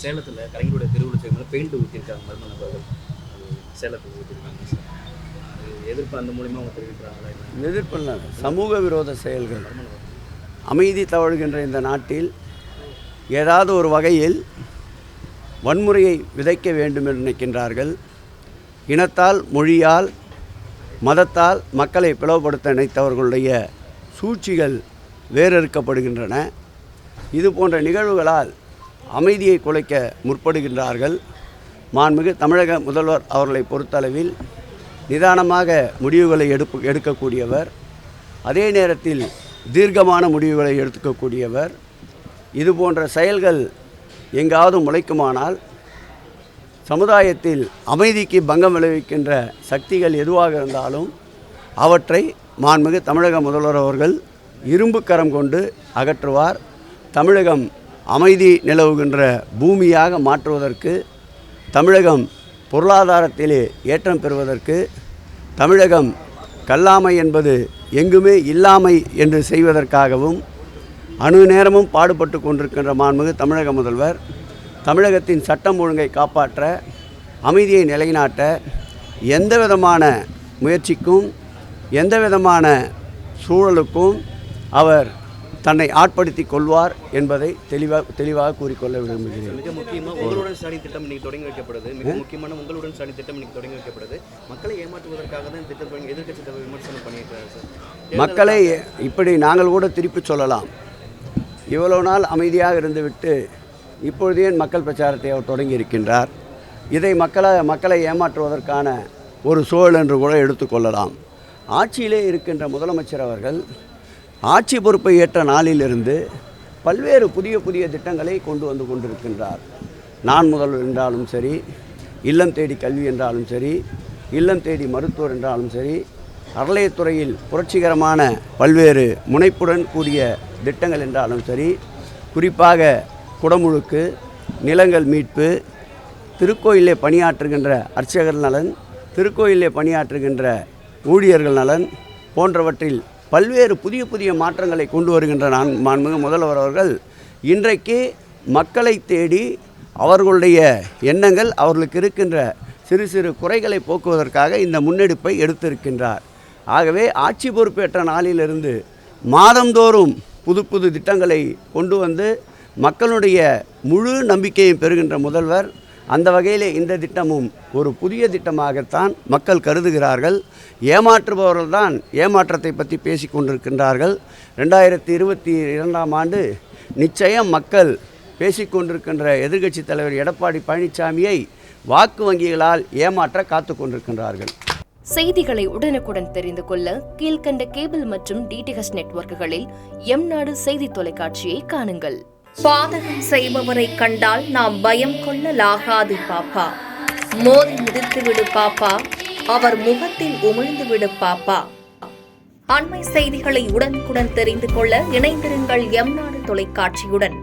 சேலத்தில் கலைஞருடைய திருவுருவ பெயிண்ட் ஊற்றிருக்காங்க மர்ம நபர்கள், சேலத்தில் ஊற்றிருக்காங்க சார். எதிர்ப்பு அந்த மூலிமா அவங்க தெரிவிக்கிறாங்களா? எதிர்ப்பு இல்லை, சமூக விரோத செயல்கள். அமைதி தவழ்கின்ற இந்த நாட்டில் ஏதாவது ஒரு வகையில் வன்முறையை விதைக்க வேண்டும் என்று நினைக்கின்றார்கள். இனத்தால், மொழியால், மதத்தால் மக்களை பிளவுபடுத்த நினைத்தவர்களுடைய சூழ்ச்சிகள் வேறறுக்கப்படுகின்றன. இது போன்ற நிகழ்வுகளால் அமைதியை குலைக்க முற்படுகின்றார்கள். மாண்புமிகு தமிழக முதல்வர் அவர்களை பொறுத்தளவில் நிதானமாக முடிவுகளை எடுக்கக்கூடியவர், அதே நேரத்தில் தீர்க்கமான முடிவுகளை எடுக்கக்கூடியவர். இது போன்ற செயல்கள் எங்காவது முளைக்குமானால் சமுதாயத்தில் அமைதிக்கு பங்கம் விளைவிக்கின்ற சக்திகள் எதுவாக இருந்தாலும் அவற்றை மாண்புமிகு தமிழக முதல்வர் அவர்கள் இரும்பு கரம் கொண்டு அகற்றுவார். தமிழகம் அமைதி நிலவுகின்ற பூமியாக மாற்றுவதற்கு, தமிழகம் பொருளாதாரத்திலே ஏற்றம் பெறுவதற்கு, தமிழகம் கல்லாமை என்பது எங்குமே இல்லாமை என்று செய்வதற்காகவும் அணு நேரமும் பாடுபட்டு கொண்டிருக்கின்ற மாண்புமிகு தமிழக முதல்வர் தமிழகத்தின் சட்டம் ஒழுங்கை காப்பாற்ற, அமைதியை நிலைநாட்ட எந்த விதமான முயற்சிக்கும் எந்த விதமான சூழலுக்கும் அவர் தன்னை ஆட்படுத்தி கொள்வார் என்பதை தெளிவாக கூறிக்கொள்ள விரும்புகிறேன். மிக முக்கியமாக உங்களுடன் ஸ்டாலின் திட்டம் இன்னைக்கு தொடங்கி வைக்கப்படுது. மிக முக்கியமான உங்களுடன் ஸ்டாலின் திட்டம் இன்னைக்கு தொடங்கி வைக்கப்படுது. மக்களை ஏமாற்றுவதற்காக தான் திட்டத்தை எதிர்க்கட்சி தலைவர் விமர்சனம் பண்ணியிருக்காரு சார். மக்களை இப்படி நாங்கள் கூட திருப்பி சொல்லலாம். இவ்வளோ நாள் அமைதியாக இருந்துவிட்டு இப்பொழுதே மக்கள் பிரச்சாரத்தை அவர் தொடங்கி இருக்கின்றார். இதை மக்களை ஏமாற்றுவதற்கான ஒரு சூழல் என்று கூட எடுத்துக்கொள்ளலாம். ஆட்சியிலே இருக்கின்ற முதலமைச்சர் அவர்கள் ஆட்சி பொறுப்பை ஏற்ற நாளிலிருந்து பல்வேறு புதிய திட்டங்களை கொண்டு வந்து கொண்டிருக்கின்றார். நான் முதல்வர் என்றாலும் சரி, இல்லம் தேடி கல்வி என்றாலும் சரி, இல்லம் தேடி மருத்துவர் என்றாலும் சரி, அறநிலையத்துறையில் புரட்சிகரமான பல்வேறு முனைப்புடன் கூடிய திட்டங்கள் என்றாலும் சரி, குறிப்பாக குடமுழுக்கு, நிலங்கள் மீட்பு, திருக்கோயிலே பணியாற்றுகின்ற அர்ச்சகர் நலன், திருக்கோயிலே பணியாற்றுகின்ற ஊழியர்கள் நலன் போன்றவற்றில் பல்வேறு புதிய மாற்றங்களை கொண்டு வருகின்ற மாண்புமிகு முதல்வர் அவர்கள் இன்றைக்கு மக்களை தேடி அவர்களுடைய எண்ணங்கள், அவர்களுக்கு இருக்கின்ற சிறு குறைகளை போக்குவதற்காக இந்த முன்னெடுப்பை எடுத்திருக்கின்றார். ஆகவே ஆட்சி பொறுப்பேற்ற நாளிலிருந்து மாதந்தோறும் புது திட்டங்களை கொண்டு வந்து மக்களுடைய முழு நம்பிக்கையை பெறுகின்ற முதல்வர். அந்த வகையிலே இந்த திட்டமும் ஒரு புதிய திட்டமாகத்தான் மக்கள் கருதுகிறார்கள். ஏமாற்றுபவர்கள்தான் ஏமாற்றத்தை பற்றி பேசி கொண்டிருக்கின்றார்கள். 2022ஆம் ஆண்டு நிச்சயம் மக்கள் பேசிக்கொண்டிருக்கின்ற எதிர்க்கட்சி தலைவர் எடப்பாடி பழனிசாமியை வாக்கு வங்கிகளால் ஏமாற்ற காத்து கொண்டிருக்கின்றார்கள். செய்திகளை உடனுக்குடன் தெரிந்து கொள்ள கீழ்கண்ட கேபிள் மற்றும் டிடிஹெச் நெட்வொர்க்குகளில் எம்நாடு செய்தி தொலைக்காட்சியை காணுங்கள். பாதகம் செய்பவரை கண்டால் நாம் பயம் கொள்ளலாகாது பாப்பா. மோதி மிதித்து விடு பாப்பா, அவர் முகத்தில் உமிழ்ந்து விடு பாப்பா. அண்மை செய்திகளை உடனுக்குடன் தெரிந்து கொள்ள இணைந்திருங்கள் எம்நாடு தொலைக்காட்சியுடன்.